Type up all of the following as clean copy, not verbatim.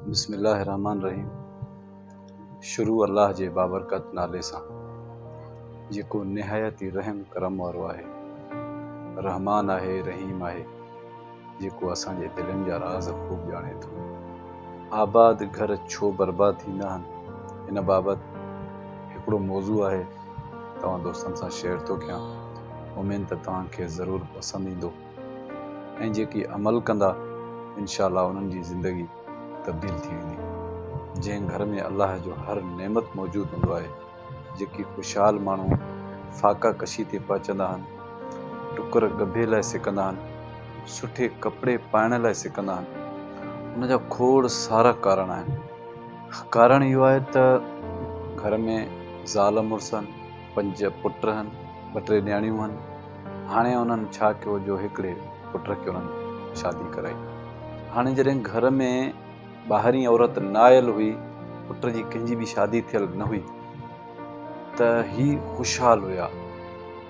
बिस्मिल्लाहिर्रहमानिर्रहीम। शुरू अल्लाह जे बाबरकत नाले सां जेको निहायत ई रहम करम वारो आहे। रहमान आहे, रहीम आहे, जेको असांजे दिलनि जा राज़ ख़ूब ॼाणे थो। आबाद घर छो बर्बाद थींदा आहिनि, इन बाबति हिकिड़ो मौज़ू आहे, तव्हां दोस्तनि सां शेयर थो कयां। उमेद त तव्हांखे ज़रूरु पसंदि ईंदो ऐं जेकी अमल कंदा इंशाअल्लाह उन्हनि जी ज़िंदगी तब्दील थी वेंदी। जंहिं घर में अल्लाह जो हर नेमत मौजूदु हूंदो आहे, जेकी ख़ुशहाल माण्हू फाका कशी ते पहुचंदा आहिनि, टुकर गभे लाइ सिकंदा आहिनि, सुठे कपिड़े पाइण लाइ सिकंदा आहिनि, उन जा खोड़ सारा कारण आहिनि। कारण इहो आहे त घर में ज़ाल मुड़ुस आहिनि, 5 पुट आहिनि, 2-3 न्याणियूं आहिनि। हाणे उन्हनि छा कयो जो हिकिड़े पुट खे उन्हनि शादी कराई। हाणे जॾहिं घर में ॿाहिरीं औरत न आयल हुई, पुट जी कंहिंजी बि शादी थियल न हुई, त ही ख़ुशहाल हुया।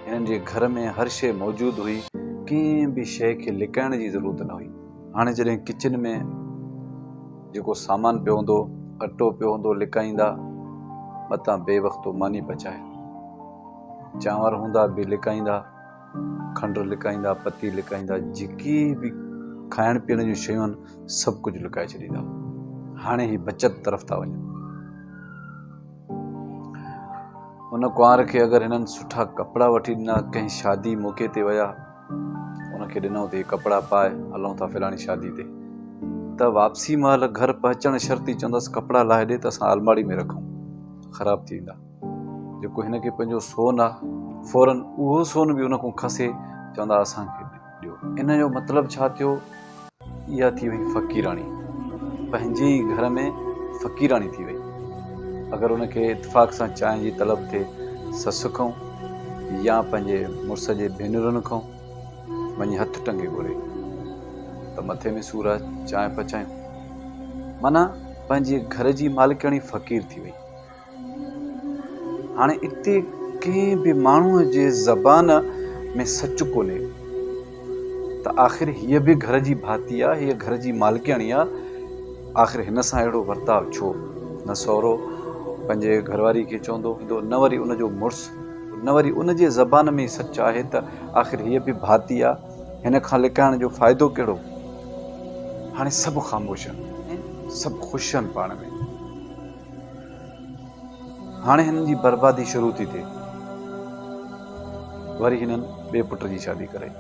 हिननि जे घर में हर शइ मौजूदु हुई, कंहिं बि शइ खे लिकाइण जी ज़रूरत न हुई। हाणे जॾहिं किचन में जेको सामान पियो हूंदो, अटो पियो हूंदो, लिकाईंदा, मतां बेवक़्तो मानी पचाए। चांवर हूंदा बि लिकाईंदा, खंडु लिकाईंदा, पती लिकाईंदा, जेकी बि खाइण पीअण जूं शयूं आहिनि सभु कुझु लिकाए छॾींदा। हाणे ही बचत तरफ़ था वञनि। उन कुंवार खे अगरि हिननि सुठा कपिड़ा वठी ॾिना, कंहिं शादी मौक़े ते विया, उनखे ॾिनो त कपिड़ा पाए हलूं था फलाणी शादी ते, त वापसी महिल घर पहुचण शर्ती चवंदसि कपिड़ा लाहे ॾे त असां अलमारी में रखूं, ख़राब थी वेंदा। जेको हिनखे पंहिंजो सोन आहे, फौरन उहो सोन बि उन खां खसे, चवंदा असांखे ॾियो। इन जो मतिलबु छा थियो? इहा थी वई फ़क़ीराणी। पंहिंजे ई घर में फ़क़ीराणी थी वई। अगरि उनखे इत्फ़ाक़ सां चांहि जी तलब थिए, ससु खां या पंहिंजे मुड़ुस जे भेनरुनि खां वञी हथु टंगे घुरे त मथे में सूर आहे, चांहि पचायूं। माना पंहिंजे घर जी मालिकाणी फ़क़ीर थी वई। हाणे इते कंहिं बि माण्हूअ जे ज़बान में सच कोन्हे त आख़िर हीअ बि घर जी भाती आहे, हीअ घर जी मालिकाणी आहे, आख़िर हिन सां अहिड़ो वर्ताव छो? न सहुरो पंहिंजे घरवारी खे चवंदो हूंदो, न वरी उनजो मुड़ुसु, न वरी उनजे ज़बान में सच आहे त आख़िर हीअ बि भाती आहे, हिन खां लिकाइण जो फ़ाइदो कहिड़ो? हाणे सभु ख़ामोश आहिनि, सभु ख़ुशि आहिनि पाण में। हाणे हिननि जी बर्बादी शुरू थी थिए। वरी हिननि ॿिए पुट जी शादी कराई।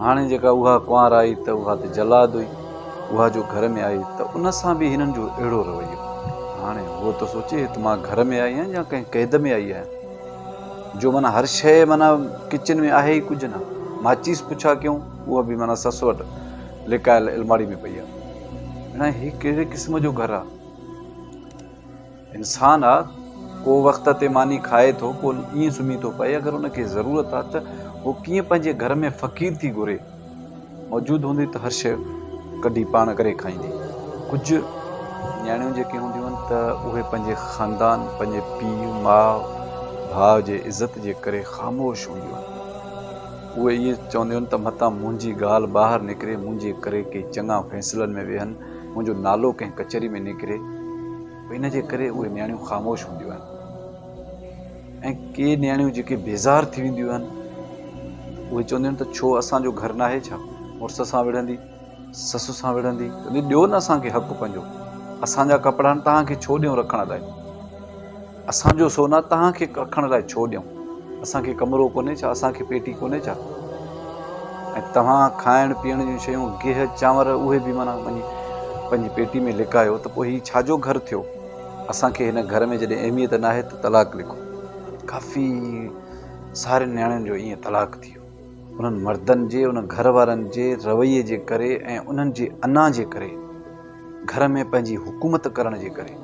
हाणे जेका उहा कुंवार आई त उहा त जलाद हुई, उहा जो घर में आई त उन सां बि हिननि जो अहिड़ो रवैयो। हाणे उहो त सोचे त मां घर में आई आहियां या कंहिं क़ैद में आई आहियां, जो माना हर शइ माना किचन में आहे ई कुझु न। माचीस पुछा कयूं, उहा बि माना ससु वटि लिकायल अलमारी में पई आहे। हाणे हीउ कहिड़े क़िस्म जो घरु आहे? इंसानु आहे, को वक़्त ते मानी खाए थो, को ईअं सुम्ही थो पए। अगरि उनखे ज़रूरत आहे त उहो कीअं पंहिंजे घर में फ़क़ीर थी घुरे? मौजूदु हूंदी त हर शइ कढी पाण करे खाईंदी। कुझु न्याणियूं जेके हूंदियूं आहिनि त उहे पंहिंजे ख़ानदान, पंहिंजे पीउ माउ भाउ जे इज़त जे करे ख़ामोश हूंदियूं आहिनि। उहे इहे चवंदियूं आहिनि त मतां मुंहिंजी ॻाल्हि ॿाहिरि निकिरे, मुंहिंजे करे के चङा फ़ैसिलनि में वेहनि, मुंहिंजो नालो कंहिं कचहरी में निकिरे, इन जे करे उहे न्याणियूं ख़ामोश हूंदियूं आहिनि। ऐं के न्याणियूं जेके बेज़ार थी वेंदियूं आहिनि, उहे चवंदियूं आहिनि त छो असांजो घर न आहे छा? मुड़ुस सां विढ़ंदी, ससु सां विढ़ंदी, ॾियो न असांखे हक़ु पंहिंजो। असांजा कपिड़ा आहिनि, तव्हांखे छो ॾियूं रखण लाइ? असांजो सोना तव्हांखे रखण लाइ छो ॾियूं? असांखे कमिरो कोन्हे छा? असांखे पेटी कोन्हे छा? ऐं तव्हां खाइण पीअण जूं शयूं, गेह चांवर, उहे बि माना वञी पंहिंजी पेटी में लिकायो, त पोइ हीउ छाजो घरु थियो? असांखे हिन घर में जॾहिं अहमियत न आहे त तलाक लिखो। काफ़ी सारे न्याणियुनि जो ईअं तलाक थी वियो, उन्हनि मर्दनि जे, उन घर वारनि जे रवैये जे करे ऐं उन्हनि जे अना जे करे, घर में पंहिंजी हुकूमत करण जे करे।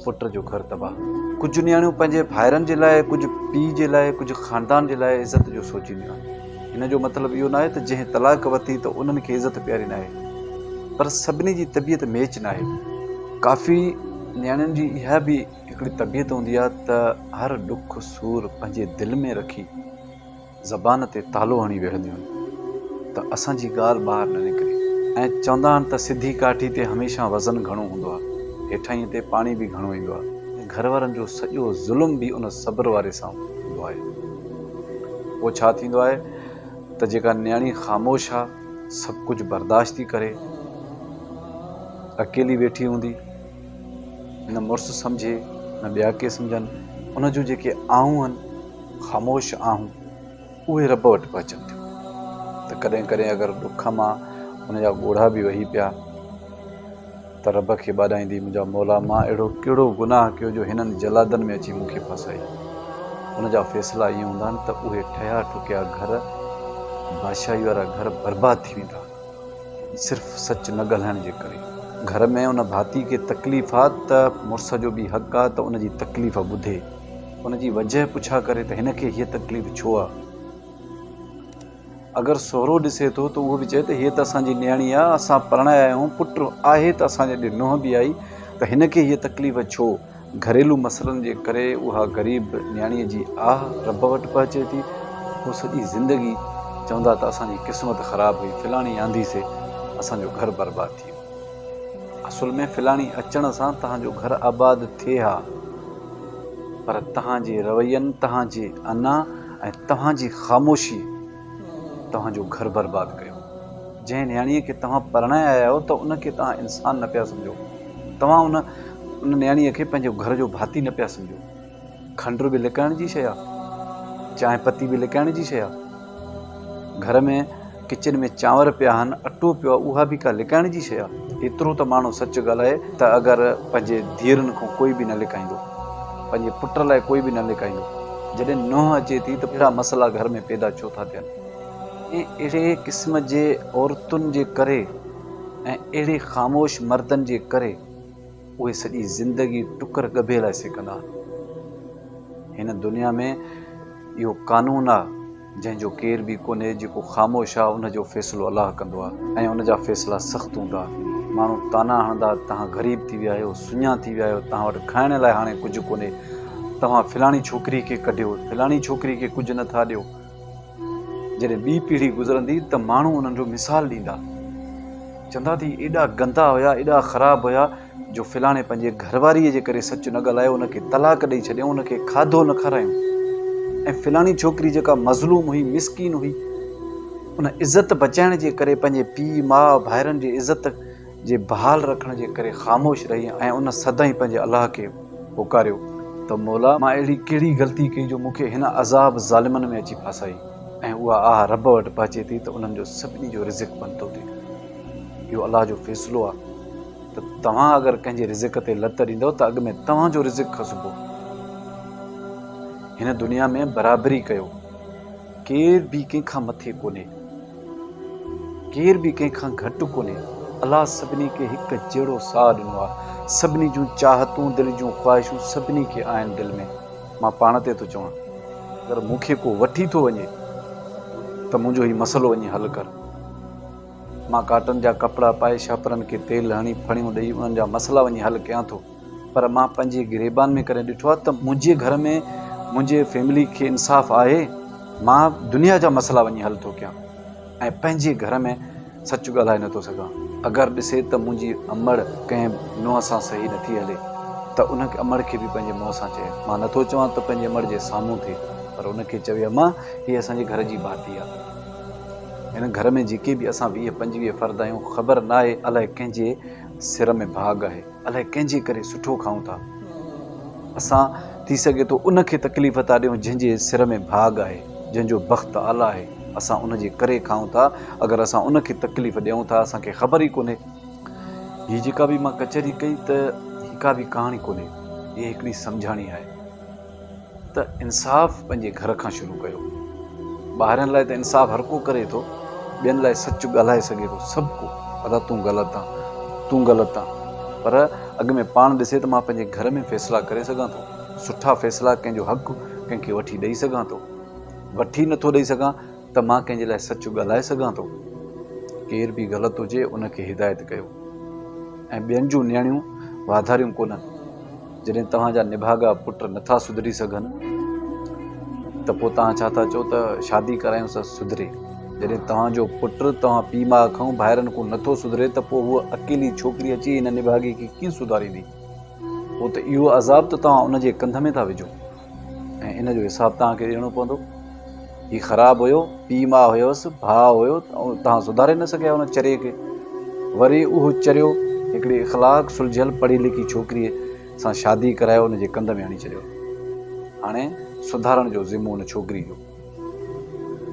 पुट जो घर तबाह। कुझु न्याणियूं पंहिंजे भाइरनि जे लाइ, कुझु पीउ जे लाइ, कुझु ख़ानदान जे लाइ इज़त जो सोचींदियूं आहिनि। हिन जो मतिलबु इहो न आहे त जंहिं तलाक वरिती त उन्हनि खे इज़त प्यारी न आहे, पर सभिनी जी तबियत मैच न आहे। काफ़ी न्याणियुनि जी इहा बि हिकिड़ी तबियत हूंदी आहे त हर ॾुख सूर पंहिंजे दिलि में रखी ज़बान ते तालो हणी वेहंदियूं आहिनि त असांजी ॻाल्हि ॿाहिरि न निकिरे। ऐं चवंदा आहिनि त सिधी काठी ते हमेशह वज़न घणो हूंदो आहे, हेठां ते पाणी बि घणो ईंदो आहे। घर वारनि जो सॼो ज़ुल्म बि उन सब्र वारे सां हूंदो आहे। पोइ छा थींदो आहे त जेका न्याणी ख़ामोश आहे, सभु कुझु बर्दाश्त थी करे, अकेली वेठी हूंदी, न मुड़ुसु सम्झे न ॿिया के सम्झनि, उन जूं जेके आऊं आहिनि, ख़ामोश आऊं, उहे रब वटि पहुचनि थियूं। त कॾहिं कॾहिं अगरि दुख मां उनजा ॻोढ़ा बि वही पिया त रब खे ॿाॾाईंदी, मुंहिंजा मौला, मां अहिड़ो कहिड़ो गुनाह कयो जो हिननि जलादनि में अची मूंखे फसाई। उनजा फ़ैसिला ईअं हूंदा आहिनि त उहे ठहिया ठुकिया घर, बादशाही वारा घर बर्बाद थी वेंदा, सिर्फ़ु सच न ॻाल्हाइण जे करे। घर में उन भाती खे तकलीफ़ आहे त मुड़ुस जो बि हक़ आहे त उनजी तकलीफ़ ॿुधे, उनजी वजह पुछा करे त हिनखे हीअ तकलीफ़ छो आहे। अगरि सहुरो ॾिसे थो त उहो बि चए त हीअ त असांजी न्याणी आहे, असां परणाया आहियूं, पुटु आहे त असांजे ॾे नुंहुं बि आई, त हिनखे हीअ तकलीफ़ छो। घरेलू मसइलनि जे करे उहा ग़रीब न्याणीअ जी आह रब वटि पहुचे थी। पोइ सॼी ज़िंदगी चवंदा त असांजी क़िस्मत ख़राबु हुई, फिलाणी आंधीसीं, असांजो घर बर्बादु थी वियो। असुल में फिलाणी अचण सां तव्हांजो घर आबाद थिए हा, पर तव्हांजे रवैयनि, तव्हांजे अना ऐं तव्हांजी ख़ामोशी तव्हांजो घर बर्बादु कयो। जंहिं न्याणीअ खे तव्हां परणाया आहियो त उनखे तव्हां इंसान न पिया सम्झो, तव्हां उन न्याणीअ खे पंहिंजो घर जो भाती न पिया सम्झो। खंड बि लिकाइण जी शइ आहे, चांहि पती बि लिकाइण जी शइ आहे। घर में किचन में चांवर पिया आहिनि, अटो पियो आहे, उहा बि का लिकाइण जी शइ आहे। एतिरो त माण्हू सच ॻाल्हाए त अगरि पंहिंजे धीअरुनि खां कोई बि न लिकाईंदो, पंहिंजे पुट लाइ कोई बि न लिकाईंदो, जॾहिं नुंहुं अचे थी त अहिड़ा मसइला घर में पैदा छो था थियनि। ऐं अहिड़े क़िस्म जे औरतुनि जे करे ऐं अहिड़े ख़ामोश मर्दनि जे करे उहे सॼी ज़िंदगी टुकर गभे लाइ सिकंदा। हिन दुनिया में इहो कानून आहे जंहिंजो केर बि कोन्हे, जेको ख़ामोश आहे उनजो फ़ैसिलो अलाह कंदो आहे ऐं उनजा फ़ैसिला सख़्तु हूंदा। माण्हू ताना हणंदा, तव्हां ग़रीब थी विया आहियो, सुञा थी विया आहियो, तव्हां वटि खाइण लाइ हाणे कुझु कोन्हे, तव्हां फिलाणी छोकिरी खे कढियो, फिलाणी छोकिरी खे कुझु नथा ॾियो। जॾहिं ॿी पीढ़ी गुज़रंदी त माण्हू उन्हनि जो मिसाल ॾींदा, चवंदा थी एॾा गंदा हुया, एॾा ख़राबु हुया जो फिलाणे पंहिंजे घरवारीअ जे करे सच न ॻाल्हायो, उनखे तलाक ॾेई छॾियऊं, उनखे खाधो न खारायूं। ऐं फिलाणी छोकिरी जेका मज़लूम हुई, मिसकीन हुई, उन इज़त बचाइण जे करे, पंहिंजे पीउ माउ भाइरनि जी इज़त जे बहाल रखण जे करे ख़ामोश रही ऐं उन सदाईं पंहिंजे अलाह खे पुकारियो त मौला, मां अहिड़ी कहिड़ी ग़लती कई जो मूंखे हिन अज़ाब ज़ालिमनि में अची फासाई। ऐं उहा आह रब वटि पहुचे थी त उन्हनि जो सभिनी जो रिज़िक बंदि थो थिए। इहो अलाह जो फ़ैसिलो आहे त तव्हां अगरि कंहिंजे रिज़िक ते लत ॾींदव त अॻु में तव्हांजो रिज़िक खसबो। हिन दुनिया में बराबरी कयो, केर बि कंहिंखां मथे कोन्हे, केर बि कंहिंखां घटि कोन्हे। अलाह सभिनी खे हिकु जहिड़ो साह ॾिनो आहे, सभिनी जूं चाहतूं, दिलि जूं ख़्वाहिशूं सभिनी खे आहिनि दिलि में। मां पाण ते थो चवां, अगरि मूंखे को वठी थो वञे त मुंहिंजो ही मसइलो वञी हल कर। मां काटन जा कपिड़ा पाए छापरनि खे तेल हणी फणियूं ॾेई उन्हनि जा मसइला वञी हल कयां थो, पर मां पंहिंजे गिरेबान में करे ॾिठो आहे त मुंहिंजे घर में मुंहिंजे फैमिली खे इंसाफ़ आहे, मां दुनिया जा मसइला वञी हल थो कयां ऐं पंहिंजे घर में सच ॻाल्हाए नथो सघां। अगरि ॾिसे त मुंहिंजी अमड़ कंहिं नुंहं सां सही नथी हले त उन अमड़ खे बि पंहिंजे मुंहं सां चए। मां नथो चवां त पंहिंजे अमड़ जे साम्हूं थिए, पर उनखे चवे अम्मा हीअ असांजे घर जी भाती आहे। हिन घर में जेके बि असां 20-25 फ़र्द आहियूं, ख़बर न आहे अलाए कंहिंजे सिर में भाग आहे, अलाए कंहिंजे करे सुठो खाऊं था। असां थी सघे थो उनखे तकलीफ़ था ॾियूं जंहिंजे सिर में भाग आहे, जंहिंजो बख़्त आला आहे, असां उनजे करे खाऊं था। अगरि असां उनखे तकलीफ़ ॾियूं था, असांखे ख़बर ई कोन्हे। हीअ जेका बि मां कचहरी कई त हीअ का बि कहाणी कोन्हे, हीअ हिकिड़ी सम्झाणी आहे त इंसाफ़ पंहिंजे घर खां शुरू कयो। ॿाहिरनि लाइ त इंसाफ़ हर को करे थो, ॿियनि लाइ सच ॻाल्हाए सघे थो सभु को, अदा तूं ग़लति आहे, तूं ग़लति आहे, पर अॻु में पाण ॾिसे त मां पंहिंजे घर में फ़ैसिला करे सघां थो, सुठा फ़ैसिला कंहिंजो हक़ु कंहिंखे वठी ॾेई सघां थो। वठी नथो ॾेई सघां त मां कंहिंजे लाइ सच ॻाल्हाए सघां थो। केर बि ग़लति हुजे उनखे हिदायत कयो। ऐं ॿियनि जूं न्याणियूं वाधारियूं कोन्हनि। जॾहिं तव्हांजा निभागा पुट नथा सुधरी सघनि त पोइ तव्हां छा था चओ त शादी करायूं त सुधरे। जॾहिं तव्हांजो पुटु तव्हां पीउ माउ खां ॿाहिरनि को नथो सुधरे त पोइ उहा अकेली छोकिरी अची हिन निभागी खे कीअं सुधारींदी? पोइ त इहो अज़ाब त तव्हां उनजे कंध में था विझो ऐं इन जो हिसाबु तव्हांखे ॾियणो पवंदो। हीउ ख़राबु हुयो, पीउ माउ हुयोसि, भाउ हुयो, ऐं तव्हां सुधारे न सघिया उन चरे खे। वरी उहो चरियो हिकिड़ी इख़लाक़ सुलझियल पढ़ी लिखी छोकिरीअ सां शादी करायो, उनजे कंध में हणी छॾियो। हाणे सुधारण जो ज़िम्मो उन छोकिरी जो।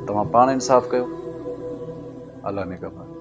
तव्हां पाण इंसाफ़ कयो। अलाह ने कबा।